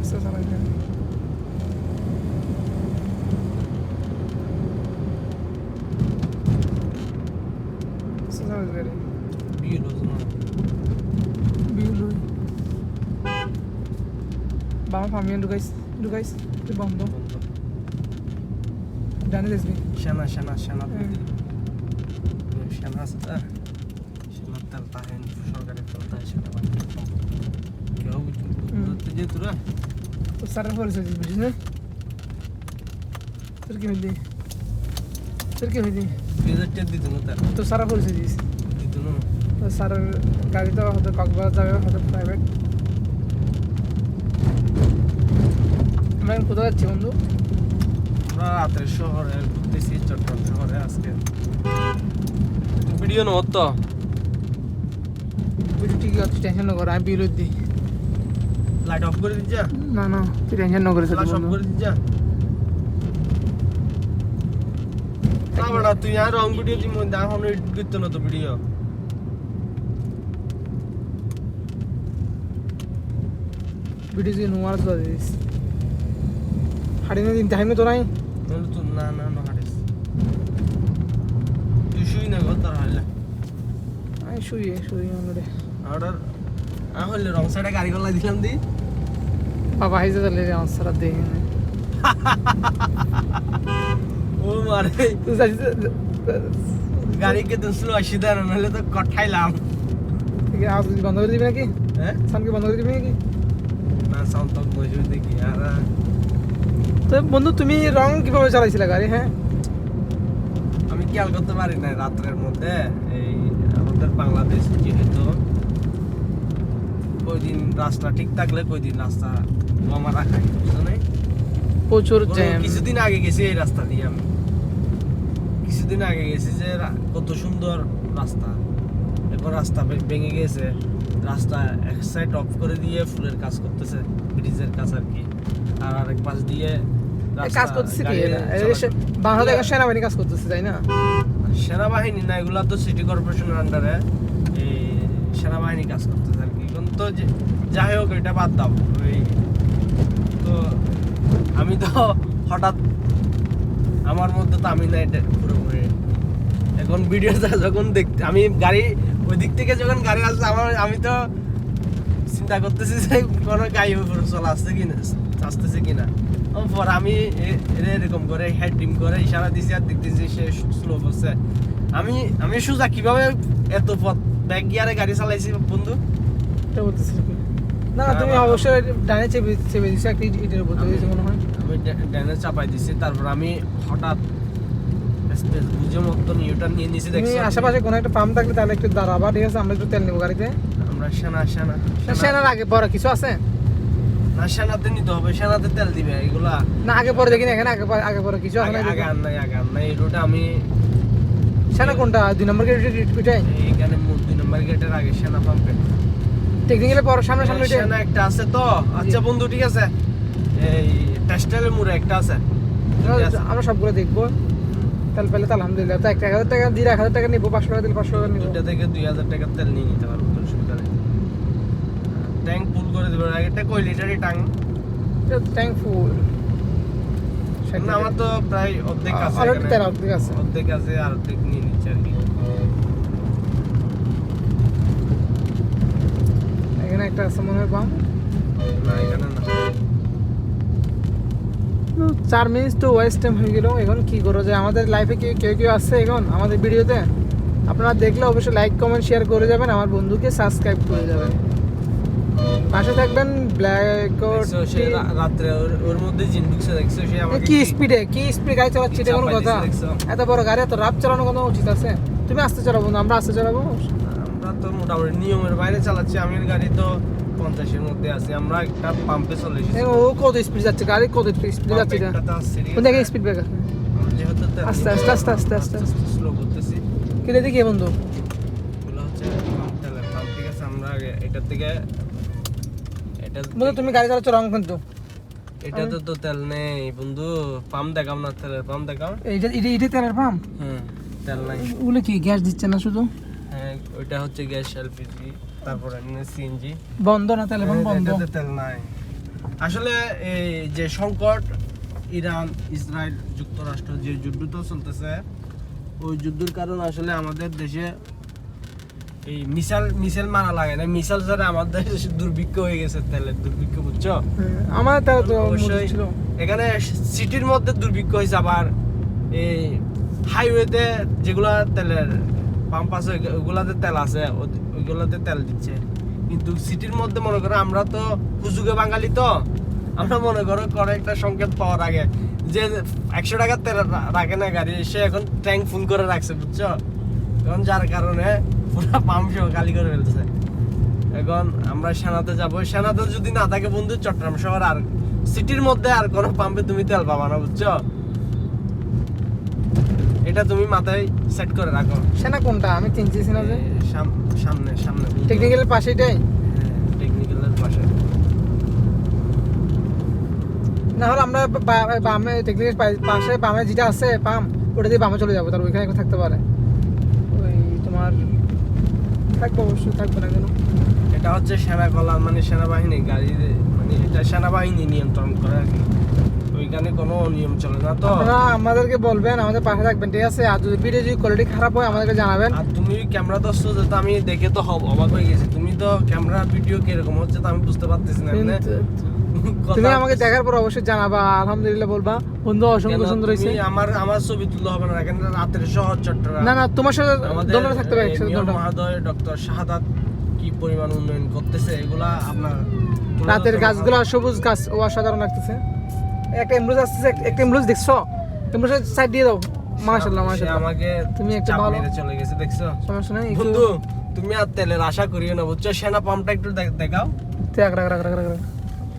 আস্তে চালাই দেন। আস্তে চালাই গাড়ি বিউলুই বাবা ফামিয়ান ঢুকাইস তুই বন্ধ ডানে দেখবি সেনা আছে তা সেনার তেল তাহেন সরকারের তেল তাহে সেটা কেউ বুঝতে যে তোরা তো সারা পরিচয় দিস বুঝিস না তোর কি হইলি 2000 দিত না তার তো সারা পরিচয় দিস দিত না তো সারার গাড়ি তো হয়তো কক্সবাজার যাবে হয়তো প্রাইভেট। আমরা এখন কোথায় যাচ্ছি বন্ধু? আমরা রাতের শহরে ঘুরতেছি চট্টগ্রাম শহরে আজকে ভিডিও নয় তো তুই ঠিকই আছে টেনশন না কর আমি বিরোধ দিই লাইট অফ করে দিচ্ছা না তুই টেনশন না করিস লাইট অফ করে দিচ্ছা না বড়া তুই আর রং ভিডিও দি মন দা হন এডিট করতে না তো ভিডিও ভিডিও নোয়ার তো দিস হাড়িনে দিন টাইমে তো নাই বল তো না হারিস তুই শুই না গো তার হইলা আমি শুই অন্যরে অর্ডার হইলে রং সাইডে গাড়ি গলা দিলাম দি বাবা হাইজে চলে আমার সারা দেখে ও মারে তুই যাচ্ছিস গাড়ি কে তুই স্লো আসি দাঁড়ানো নাহলে তো কঠাইলাম ঠিক আছে আজ বন্ধ করে দিবি নাকি হ্যাঁ সামনে বন্ধ করে দিবি নাকি না সাউন্ড তো বসে দেখি আর তো বন্ধু তুমি রং কিভাবে চালাইছিলে গাড়ি? হ্যাঁ আমি খেয়াল করতে পারি না রাত্রের মধ্যে এই আমাদের বাংলাদেশ যেহেতু কয়দিন রাস্তা ঠিক থাকলে কয়দিন রাস্তা বোমা রাখাই বুঝছো না প্রচুর জ্যাম। কিছুদিন আগে গেছি এই রাস্তা দিয়ে আমি কিছুদিন আগে গেছি যে কত সুন্দর রাস্তা এখন রাস্তা ভেঙে গেছে রাস্তা এক সাইড অফ করে দিয়ে ফুলের কাজ করতেছে ব্রিজের কাজ আর কি আর আরেক পাশ দিয়ে কাজ করতেছে কি বাংলাদেশ সেনাবাহিনী কাজ করতেছে তাই না? সেনাবাহিনী না এগুলা তো সিটি কর্পোরেশনের আন্ডারে এই সেনাবাহিনী কাজ করতেছে আর কি এখন তো যাই হোক এটা বাদ দাও ওই তো আমি তো হঠাৎ আমার মধ্যে তো আমি না এটা পুরোপুরি এখন ভিডিও যখন দেখতে আমি গাড়ি ওই দিক থেকে যখন গাড়ি আসছে আমি তো চিন্তা করতেছি যে কোনো গাড়ি উপরে চলে আসতেছে কিনা পর আমি এরকম করে হেড ডিম করে ইশারা দিছি আর দেখতেছি সে স্লো করছে আমি সোজা কিভাবে এত পথ ব্যাক গিয়ারে গাড়ি চালাইছি বন্ধু এটা বলতেছি না তুমি অবশ্যই ডানে চেপে দিছো একটা ইটের উপর দিয়েছো মনে হয়। আমি ডানে চাপাই দিছি তারপর আমি হঠাৎ স্পেস বুঝে মতো নিউটন নিয়ে নিছি তুমি দেখছি আশেপাশে কোনো একটা পাম্প থাকলে তাহলে একটু দাঁড়াবা ঠিক আছে আমরা একটু তেল নেবো গাড়িতে। আমরা সেনার আগে বড় কিছু আছে না সেনাতে নিতে হবে সেনাতে তেল দিবে এগুলা না আগে পরে দেখি না এখানে আগে পরে কিছু আছে না আগে আর নাই এই রুটে আমি সেনা কোনটা 2 নম্বর গেট কোথায়? এইখানে 2 নম্বর গেটের আগে সেনা পাম্পে টেকনিক্যালি পরে সামনে সেনা একটা আছে তো আচ্ছা বন্ধু ঠিক আছে এই টেক্সটাইলের মোড়ে একটা আছে আমরা সবগুলো দেখবো তেল পেলে তো আলহামদুলিল্লাহ তো 1000 টাকা দিয়ে 1000 টাকা নিবো 500 টাকা দিলে 500 টাকা নিবো দুইটা থেকে 2000 টাকা তেল নিয়ে নিতে পারবো কোনো অসুবিধা নেই ট্যাঙ্ক ফুল করে দেবো আগেরটা কয় লিটারই ট্যাঙ্ক ফুল না আমার তো প্রায় অর্ধেক আছে অলরেডি তেল অর্ধেক আছে আর অর্ধেক নিয়ে নিচ্ছে আর কি এখানে একটা আছে মনে হয় পাম্প না এখানে না 4 মিনিট তো ওয়েস্ট টাইম হয়ে গেল। এখন কি করা যায় আমাদের লাইফে কেউ আছে এখন আমাদের ভিডিওতে আপনারা দেখলে অবশ্যই লাইক কমেন্ট শেয়ার করে যাবেন আমার বন্ধুকে সাবস্ক্রাইব করে যাবেন পাশে থাকবেন ব্ল্যাক রাত্রে ওর মধ্যে জিন ঢুকছে দেখছো সে আমাকে কি স্পিড গাড়ি চালাচ্ছে এটা কোনো কথা? এত বড় গাড়ি এত রাফ চালানো কোনো উচিত আছে? তুমি আস্তে চালাবো না আমরা আস্তে চালাবো? আমরা তো মোটামুটি নিয়মের বাইরে চালাচ্ছি আমার গাড়ি তো 50-এর মধ্যে আছে আমরা একটা পাম্পে চলে এসেছি ও কত স্পিড যাচ্ছে গাড়ি কত স্পিড যাচ্ছে কোন জায়গায় স্পিড ব্রেকার যেহেতু আস্তে স্লো করতেছি কি দেখি বন্ধু এগুলো হচ্ছে পাম্প ঠিক আছে আমরা আগে এটা থেকে এটা বন্ধু তুমি গাড়ি চালাচ্ছ রং কিন্তু এটাতে তো তেল নেই বন্ধু পাম্প দেখাও না তেলের পাম্প দেখাও এটা তেলের পাম্প তেল নাই ওগুলো কি গ্যাস দিচ্ছে না শুধু? হ্যাঁ ওইটা হচ্ছে গ্যাস এলপিজি তারপর সিএনজি বন্ধ না তেলের পাম্প বন্ধ এটাতে তেল নাই আসলে এই যে সংকট ইরান ইসরায়েল যুক্তরাষ্ট্র যে যুদ্ধটা চলতেছে ওই যুদ্ধের কারণে আসলে আমাদের দেশে এই মিসাইল মারা লাগে না, মিসাইল ছাড়া আমাদের দেশে দুর্ভিক্ষ হয়ে গেছে, তেলের দুর্ভিক্ষ, বুঝছো? আমার তার তো অবশ্যই ছিল। এখানে সিটির মধ্যে দুর্ভিক্ষ হয়েছে, আবার এই হাইওয়েতে যেগুলা তেলের পাম্প আছে ওগুলাতে তেল আছে, ওইগুলাতে তেল দিচ্ছে। কিন্তু সিটির মধ্যে মনে করো আমরা তো হুজুগে বাঙালি, তো আমরা মনে করো করে একটা সংকেত পাওয়ার আগে যে 100 টাকার তেল রাখে না গাড়ি, সে এখন ট্যাঙ্ক ফুল করে রাখছে, বুঝছো? এখন যার কারণে পুরো পাম্প সহ খালি করে ফেলতেছে। এখন আমরা সেনাতে যাবো, সেনাতে যদি না থাকে বন্ধু চট্টগ্রাম শহর আর সিটির মধ্যে আর কোনো পাম্পে তুমি তেল পাবা না, বুঝছো? এটা তুমি মাথায় সেট করে রাখো। সেনা কোনটা আমি চিনছি না যে সামনে সামনে টেকনিক্যালের পাশেটাই, টেকনিক্যালের পাশে। না হলে আমরা বামে টেকনিক্যাল পাশে বামে যেটা আছে পাম্প ওটা দিয়ে বামে চলে যাবো, তার ওইখানে থাকতে পারে। ওই তোমার থাকবো, অবশ্যই থাকবো না কেন। এটা হচ্ছে সেনা কল্যাণ, মানে সেনাবাহিনী গাড়ি, মানে এটা সেনাবাহিনী নিয়ন্ত্রণ করে আর কি, ওইখানে কোনো নিয়ম চলে না। তো আপনারা আমাদেরকে বলবেন, আমাদের পাশে থাকবেন, ঠিক আছে? আর যদি ভিডিও যদি কোয়ালিটি খারাপ হয় আমাদেরকে জানাবেন। আর তুমি ক্যামেরা দর্শ যেটা আমি দেখে তো অবাক হয়ে গেছি, তুমি তো ক্যামেরা ভিডিও কিরকম হচ্ছে তো আমি বুঝতে পারতেছি না। মানে তুমি আমাকে দেখার পর অবশ্যই জানাবা, আলহামদুলিল্লাহ বলবা বন্ধু অসংখ্য সুন্দর হয়েছে। আমার ছবি তুলতে হবে না, এখানে রাতের শহর চট্টগ্রাম। না না, তোমার সাথে আমাদের দলটা থাকতে হবে একসাথে। মেয়র দলটা মহোদয় ডক্টর শাহাদাত কি পরিমাণ উন্নয়ন করতেছে এগুলা আপনার রাতের গাছগুলো সবুজ গাছ ও অসাধারণ লাগতেছে। একটা এমরুজ আসছে, একটা এমরুজ দেখছো? এমরুজের সাইড দিয়ে দাও। মাশাআল্লাহ সে মাশাআল্লাহ, আমাকে তুমি একটা চাপ ভালো মেরে চলে গেছে, দেখছো? সমস্যা নাই। বন্ধু তুমি আর তেলের আশা করিও না, বুঝছো? সেনা পাম্পটা একটু দেখাও। রাখ রাখ রাখ রাখ রাখ।